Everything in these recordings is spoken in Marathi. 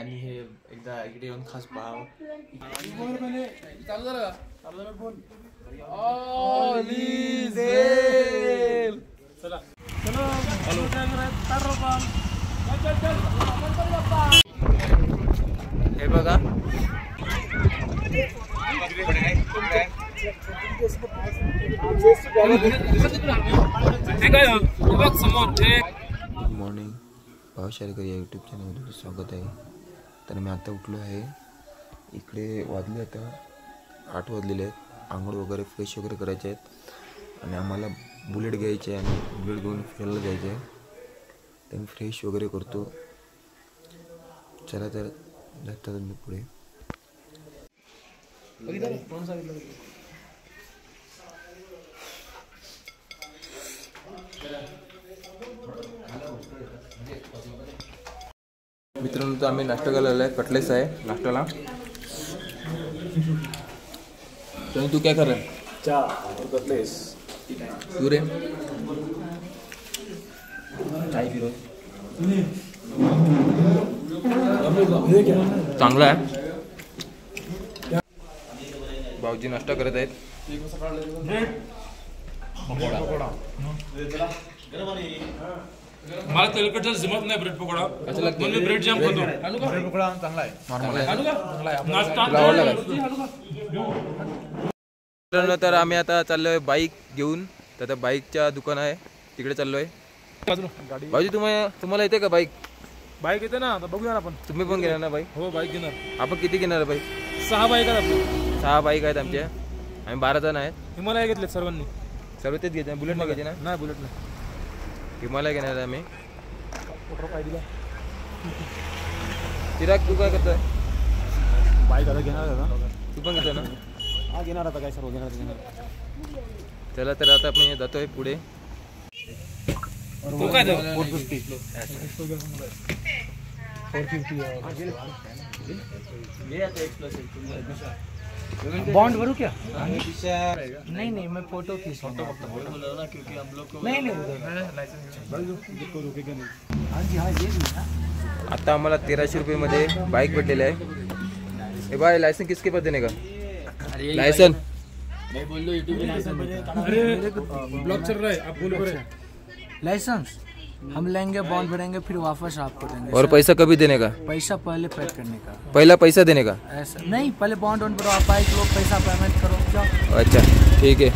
त्यांनी हे एकदा इकडे येऊन खास पाहावं. हे बघा मॉर्निंग भावशाळकर या यूट्यूब चॅनलमध्ये स्वागत आहे. तर मी आता उठलो आहे. इकडे वाजले आता 8 वाजलेले आहेत. आंघोळ वगैरे फ्रेश वगैरे करायचे आहेत आणि आम्हाला बुलेट घ्यायचे आहे आणि बुलेट घेऊन फिरायला जायचे आहे. तर मी फ्रेश वगैरे करतो. चला तर जातात मी पुढे. मित्रांनो तर आम्ही नाश्ता करायला आलाय. कटलेस आहे नाश्त्याला. तर तू काय कर रहा है? चाय और कटलेस. तू रे चाय पी लो. चांगला आहे. भाऊजी नाश्ता करत आहेत. मला तेलकटच जमत नाही ब्रेड पकोडा. कसं लागतं? म्हणून ब्रेड जाम खातो. ब्रेड पकोडा चांगला आहे. नॉर्मल आहे. नाश्ता मित्रांनो तर आम्ही आता चाललोय बाईक घेऊन. तर आता बाईकच्या दुकान आहे तिकडे चाललोय. भाऊजी तुम्हाला येते का बाईक? बाईक येते ना, आता बघूया ना आपण. तुम्ही पण घेणार ना बाईक? हो बाईक घेणार. आपण किती घेणार बाईक? 6 बाईक आहेत आपल्या. 6 बाईक आहेत आमच्या. आम्ही 12 जण आहेत. हिमालय घेतले सर्वांनी. सर्व तेच घ्यायचे. बुलेट नाही घ्यायचे ना? नाही बुलेट नाही. हिमालय घेणार आहे आम्ही. चिराग तू काय करतोय? बाईक आता घेणार आता. तू पण घेतो ना? हा घेणार आता. काय सर्व घेणार. चला तर आता आपण जातोय पुढे. तू काय 450. बॉन्ड भरू क्या? नहीं मैं फोटो खींचूंगा. नहीं आता आम्हाला 1300 रुपये मध्ये बाईक भेटलेली आहे. हे भाई लाइसेंस किसके पास देने का? लाइसेंस मैं बोल दो यूट्यूब पे लाइसेंस. अरे ब्लॉग चल रहा है, आप बोलो. लाइसेंस हम लेंगे, बॉन्ड भरेंगे, फिर वापस आपको देंगे. और पैसा कभी देने का? पैसा पहले पे करने का. पहला पैसा देने का? ऐसा नहीं, पहले बॉन्ड भरो, आप बाइक लो, पैसा पेमेंट करो, जाओ. अच्छा ठीक है.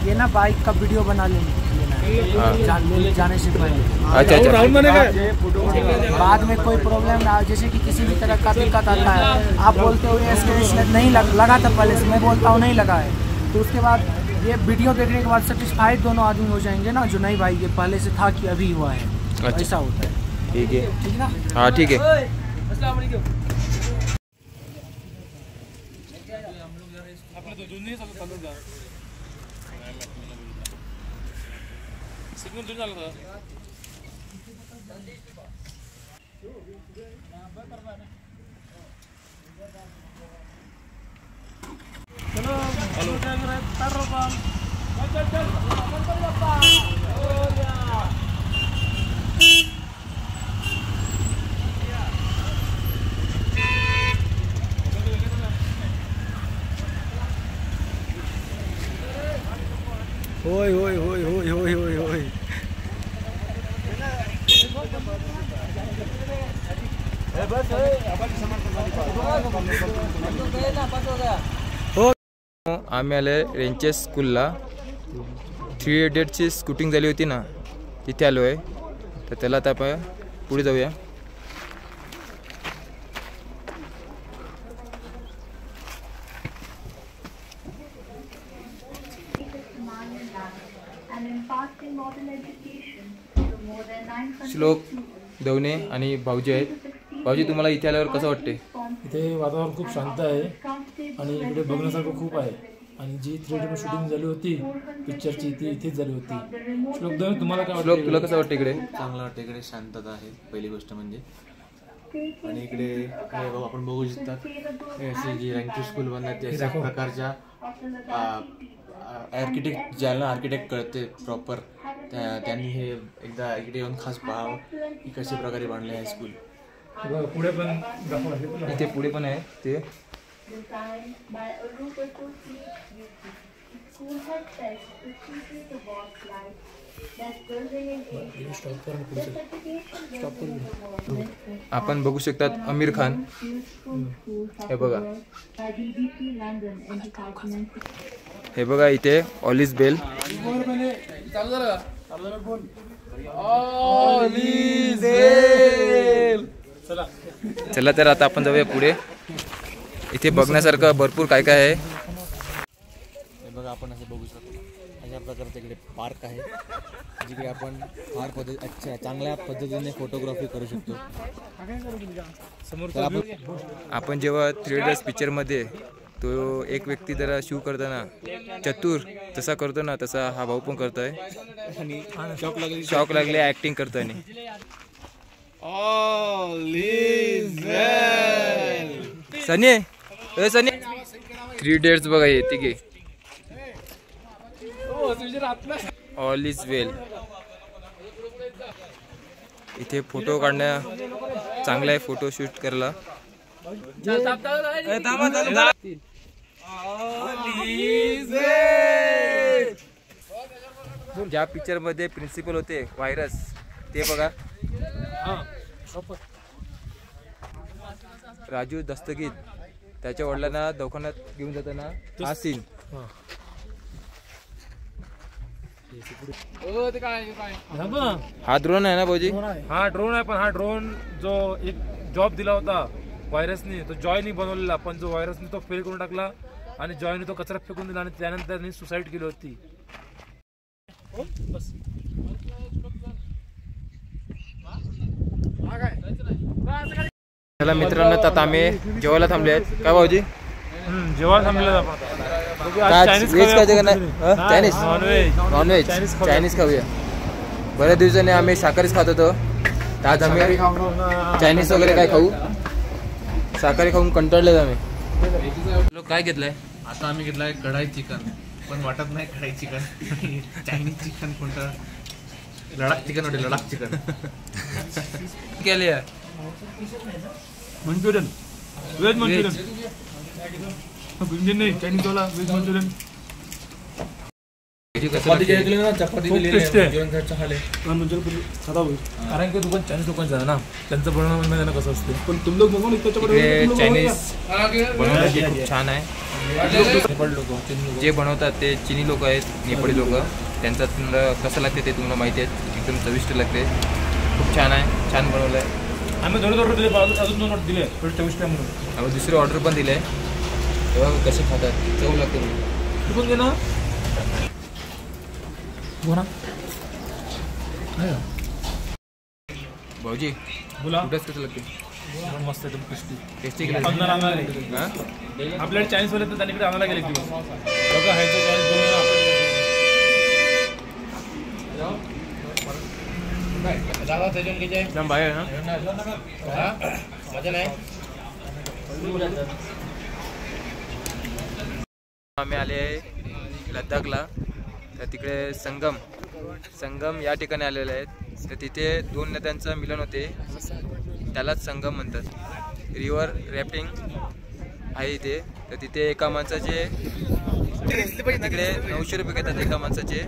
ये ना बाइक का वीडियो बना लेंगे जाने से पहले. अच्छा. बाद में कोई प्रॉब्लम ना, जैसे कि किसी भी तरह का दिक्कत आता है, आप बोलते हो ये नहीं लगा था पहले से, मैं बोलता हूँ नहीं लगा है, तो उसके बाद ये वीडियो देखने के बाद सेटिस्फाइड दोनों आदमी हो जाएंगे ना, जो नहीं भाई ये पहले से था कि अभी हुआ है. अच्छा. ऐसा होता है. ठीक है. ठीक ना? हाँ ठीक है. सिग्नल तुम्ही झालं का? होय होय होय होय होय होय होय. आम्ही आले रेंचेस स्कूलला. 3 इडियट्सची शूटिंग झाली होती ना, तिथे आलो आहे. तर त्याला आता आपण पुढे जाऊया. श्लोक दवणे आणि भाऊजी आहेत. भाऊजी तुम्हाला इथे आल्यावर कसं वाटते? इथे वातावरण खूप शांत आहे आणि इकडे बघण्यासारखं खूप आहे. आणि जी 3D शूटिंग झाली होती पिक्चरची ती इथेच झाली होती. श्लोक तुम्हाला काय श्लोक तुला कसं वाटतं इकडे? चांगलं वाटतं. इकडे शांतता आहे पहिली गोष्ट म्हणजे. आणि इकडे आपण बघू शकतात अशी जी रँकी स्कूल बनतात अशा प्रकारच्या आर्किटेक्ट ज्याला आर्किटेक्ट कळते प्रॉपर त्यांनी हे एकदा इकडे येऊन खास पाहावं की कशा प्रकारे बांधले आहे स्कूल. पुढे पण दाखवा. इथे पुढे पण आहे ते. आपण बघू शकतात आमिर खान. हे बघा, हे बघा इथे ऑलिस बेल. चला तर आता आपण जाऊया पुढे. इथे बघण्यासारखं भरपूर काय काय आहे. हे बघा, आपण असं बघू शकतो अशा प्रकारचं इकडे पार्क आहे जिकडे आपण फार चांगल्या पद्धतीने फोटोग्राफी करू शकतो. आपण जेव्हा 3 इडियट्स पिक्चरमध्ये तो एक व्यक्ती जरा शूट करताना चतुर तसा करतो ना, तसा हा भाऊ पण करतोय. आणि शॉक लागले ऍक्टिंग करताना. सनी, ए सनी, 3 इडियट्स बघा हे तिघे. ऑल इज वेल. इथे फोटो काढण्या चांगला आहे, फोटो शूट करायला. ज्या पिक्चर मध्ये प्रिन्सिपल होते व्हायरस, ते बघा. राजू दस्तगीर त्याच्या वडिलांना दवाखान्यात घेऊन जाताना हा सीन. हा ड्रोन आहे ना भाऊजी? हा ड्रोन आहे, पण हा ड्रोन जो एक जॉब दिला होता व्हायरसने, तो जॉयनी बनवलेला, पण जो व्हायरसने तो फेल करून टाकला आणि जॉयने तो कचरा फेकून दिला आणि त्यानंतर त्यांनी सुसाईड केली होती. चला मित्रांनो, आता आम्ही जेवायला थांबले आहेत. काय भाऊजी जेवण थांबलेलं आपण. व्हेज खायचं का नाही? Chinese, non veg. चायनीज खाऊया. बऱ्याच दिवसांनी आम्ही शाकाहारीच खात होतो, आज आम्ही चायनीज वगैरे काय खाऊ. शाकाहारी खाऊन कंटाळले आम्ही. लोक काय घेतलंय? आता आम्ही घेतलाय कढाई चिकन, पण वाटत नाही कढाई चिकन. चायनीज चिकन कोणतं? लडाख चिकन होते, लडाख चिकन. केले मंचुरियन, व्हेज मंचुरियन. नाही चायनीज वाला व्हेज मंचुरियन. कारण की दुकान चायनीज दुकान झालं ना, त्यांचं बनवणं माहिती कसं असते. पण तुम लोग चायनीज बनवण्याची खूप छान आहे. जे बनवतात ते चिनी लोक आहेत, नेपाळी लोक. त्यांचं तुम्हाला कसं लागते ते तुम्हाला माहिती आहे. एकदम चविष्ट लागते, खूप छान आहे, छान बनवलं आहे. आम्ही 2 ऑर्डर दिले, अजून 2 ऑर्डर दिले चविष्ट आहे म्हणून. आम्ही दुसरी ऑर्डर पण दिले. तेव्हा कसे खातात, चव लागते. तू पण घे ना. भाऊजी बोला. कुठेच कसं लागते? मस्त एकदम टेस्टी. टेस्टी आपल्याकडे चायनीज वाले तर त्यांच्याकडे आणायला गेले दिवस बघा. ह्याचं चायनीज एकदम बाहेर ना. मजा नाही. आम्ही आले आहे लद्दाखला. तर तिकडे संगम या ठिकाणी आलेले आहेत. तर तिथे 2 नद्यांचं मिलन होते, त्यालाच संगम म्हणतात. रिव्हर रॅफ्टिंग आहे इथे. तर तिथे एका माणसाचे तिकडे 900 रुपये घेतात एका माणसाचे.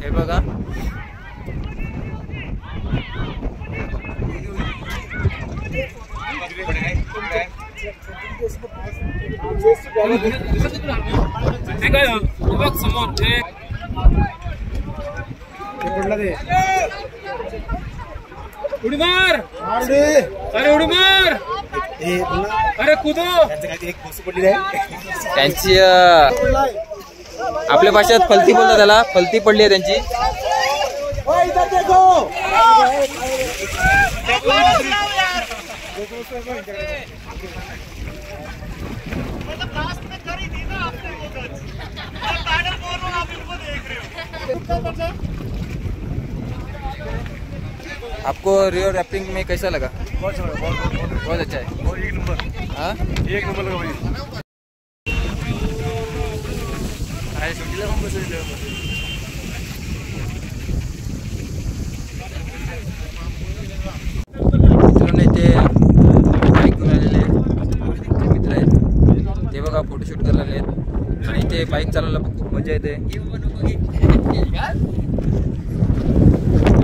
हे बघा ते काय बघ समोर ते पडला ते उडी मार अरे उडी मार अरे कुदो त्यांची आपल्या भाषेत फलती बोलतात त्याला, फलती पडली आहे त्यांची. आपको रिवर रैफ्टिंग में कैसा लगा? बहुत अच्छा है. एक नंबर, हाँ, एक नंबर लगा भाई. मित्रांनो इथे बाईक घेऊन आलेले मित्र आहेत ते बघा फोटोशूट करायला आले आहेत आणि इथे बाईक चालवायला पण खूप मजा येते.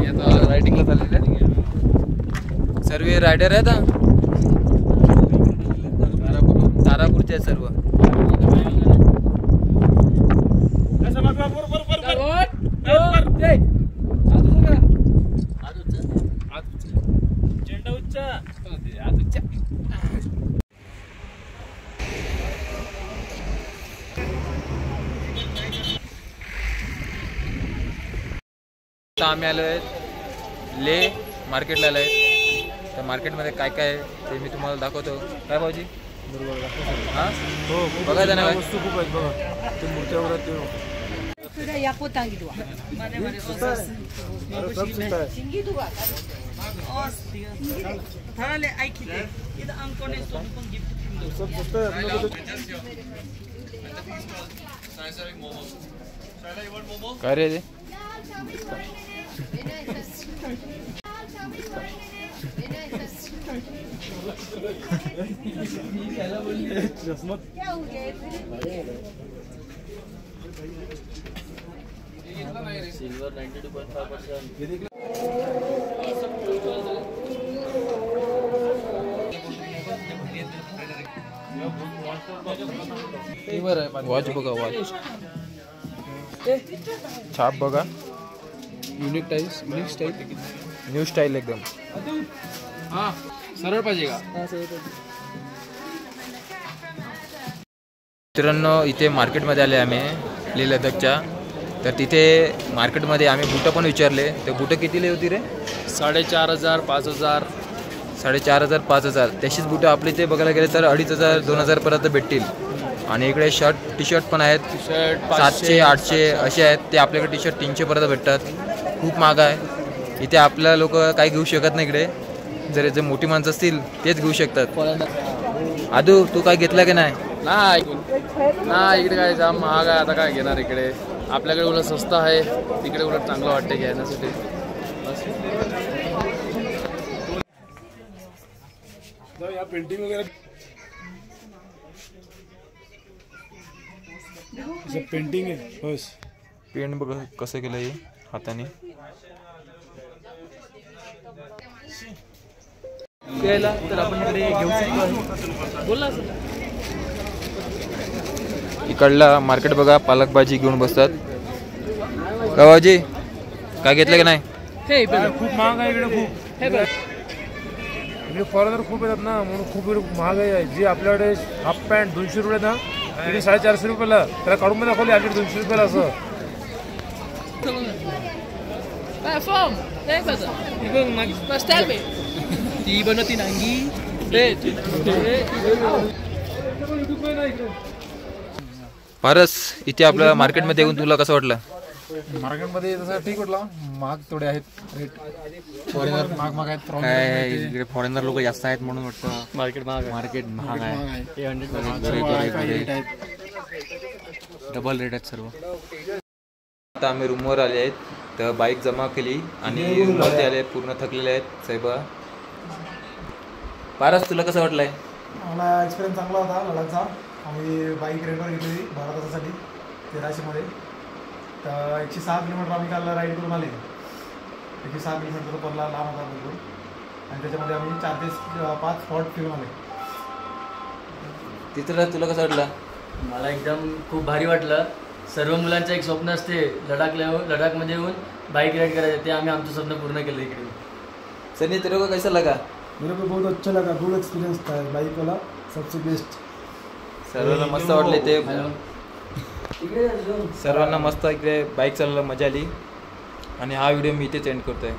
आता रायडिंगला चाललेले सर्व रायडर आहेत हा. तारापूरचे आहेत सर्व. आता आम्ही आलो आहे ले मार्केटला आलो आहे. त्या मार्केटमध्ये काय काय आहे ते मी तुम्हाला दाखवतो. काय भाऊजी? हां बघा त्यांना काय वस्तू खूप आहेत बघा. ते मूर्त्या वगैरे ते काय रे ते? सिल्वर 92.5%. वॉच बघा, वॉच छाप बघा. Unique tiles, unique style, new style एकदम. हां सरळ पाहिजे का? मित्रांनो इथे मार्केटमध्ये आले आम्ही लेह लडाखच्या. तर तिथे मार्केटमध्ये आम्ही बुटं पण विचारले. ते बुटं कितीले होती रे? 4,500, 5,000. 4,500, 5,000. तशीच बुटं आपल्या इथे बघायला गेले तर 2,500, 2,000 पर्यंत भेटतील. आणि इकडे शर्ट टी शर्ट पण आहेत. शर्ट 700, 800 असे आहेत. ते आपल्याकडे टी शर्ट 300 पर्यंत भेटतात. खूप महाग आहे. इथे आपल्या लोक काही घेऊ शकत नाही. इकडे जर जे मोठी माणसं असतील तेच घेऊ शकतात. आदू तू काय घेतला की नाही? नाही इकडे काय जाम महाग आहे. आता काय घेणार इकडे? आपल्याकडे उलट स्वस्त आहे, तिकडे उलट चांगलं वाटते घेण्यासाठी. पेंटिंग वगैरे पेंटिंग आहे बस. पेंट बघ कसं केलं आहे हाताने. घ्यायला तर आपण इकडे घेऊ शकतो. बोला इकडला मार्केट बघा, पालक भाजी घेऊन बसतात. गावाजी काय घेतलं की नाही? खूप महाग आहे इकडे. खूप इकडे फॉरेनर खूप येतात ना, म्हणून खूप महाग आहे. जी आपल्याकडे हाफ पॅन्ट 200 रुपये ना, तिथे 450 रुपयाला. त्याला काढून पण दाखवली आमच्याकडे 200 रुपयाला असं. ती बनवती नांगी. पारस इथे आपल्या मार्केटमध्ये येऊन तुला कसं वाटलं? मार्केटमध्ये तसं ठीक वाटलं. महाग थोडे आहेत रेट. फॉरेनर महाग आहेत. काय इकडे फॉरेनर लोक जास्त आहेत म्हणून वाटतं मार्केट महाग आहे. डबल रेट आहेत सर्व. आता आम्ही रूमवर आले आहेत. तर बाईक जमा केली आणि रूमवरती आले. पूर्ण थकलेले आहेत साहेब. पारस तुला कसं वाटलंय? मला एक्सपिरियन्स चांगला होता लडाखचा. आम्ही बाईक रेंटवर घेतली 12 तासासाठी 1300मध्ये. तर 106 किलोमीटर आम्ही काल राईड करून आले. 106 किलोमीटर पडला, लांब होता बिलकुल. आणि त्याच्यामध्ये आम्ही 4 ते 5 स्पॉट फिरून आले. तिथं तुला कसं वाटलं? मला एकदम खूप भारी वाटलं. सर्व मुलांचं एक स्वप्न असते लडाखमध्ये येऊन बाईक राईड करायचं, ते आम्ही आमचं स्वप्न पूर्ण केलं इकडे. सनी तेरे को कैसा लगा? मेरे को बहुत अच्छा लगा, गुड एक्सपीरियंस था बाइक वाला, सबसे बेस्ट. सर्वांना मस्त वाटले ते. सर्वांना मस्त इकडे बाईक चालवायला मजा आली आणि हा व्हिडिओ मी इथेच एंड करतोय.